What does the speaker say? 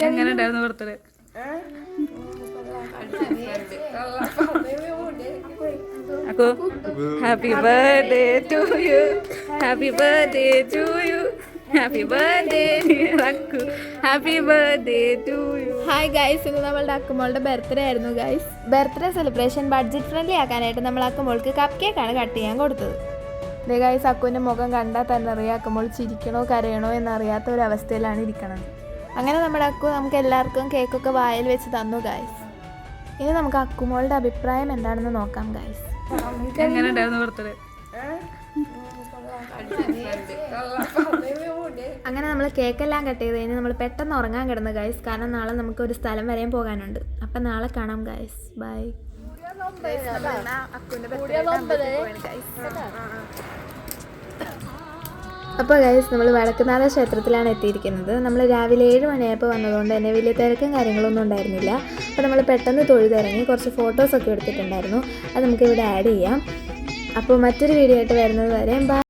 എങ്ങനെ ഉണ്ടായിരുന്നു birthday? Akku happy birthday to you, happy birthday to you, happy birthday Akku, happy birthday to you. Hi guys, ഇന്ന് നമ്മളുടെ അക്കുമോളുടെ birthday ആയിരുന്നു guys. Birthday celebration budget friendly ആക്കാനായിട്ട് നമ്മൾ അക്കുമോൾക്ക് കപ്പ് കേക്കാണ് കട്ട് ചെയ്യാൻ കൊടുത്തത്. ഇതേ ഗൈസ്, അക്കുവിൻ്റെ മുഖം കണ്ടാൽ തന്നെ അറിയാം അക്കുമോൾ ചിരിക്കണോ കരയണോ എന്നറിയാത്ത ഒരു അവസ്ഥയിലാണ് ഇരിക്കണത്. അങ്ങനെ നമ്മുടെ അക്കു നമുക്ക് എല്ലാവർക്കും കേക്കൊക്കെ വായിൽ വെച്ച് തന്നു ഗൈസ്. ഇനി നമുക്ക് അക്കുമോളുടെ അഭിപ്രായം എന്താണെന്ന് നോക്കാം ഗൈസ്. എങ്ങനെ ഉണ്ടായിരുന്നു ബർത്ത്ഡേ? അങ്ങനെ നമ്മൾ കേക്കെല്ലാം കട്ട് ചെയ്ത് കഴിഞ്ഞ് നമ്മൾ പെട്ടെന്ന് ഉറങ്ങാൻ കിടന്നു ഗൈസ്. കാരണം നാളെ നമുക്ക് ഒരു സ്ഥലം വരെയും പോകാനുണ്ട്. അപ്പം നാളെ കാണാം ഗൈസ്. ബൈ. അപ്പോൾ ഗൈസ്, നമ്മൾ വടക്കുന്നാഥ ക്ഷേത്രത്തിലാണ് എത്തിയിരിക്കുന്നത്. നമ്മൾ രാവിലെ 7 മണിയായപ്പോൾ വന്നതുകൊണ്ട് തന്നെ വലിയ തിരക്കും കാര്യങ്ങളൊന്നും ഉണ്ടായിരുന്നില്ല. അപ്പോൾ നമ്മൾ പെട്ടെന്ന് തൊഴുതിറങ്ങി കുറച്ച് ഫോട്ടോസൊക്കെ എടുത്തിട്ടുണ്ടായിരുന്നു. അത് നമുക്കിവിടെ ആഡ് ചെയ്യാം. അപ്പോൾ മറ്റൊരു വീഡിയോ ആയിട്ട് വരുന്നത് വരെ ബൈ.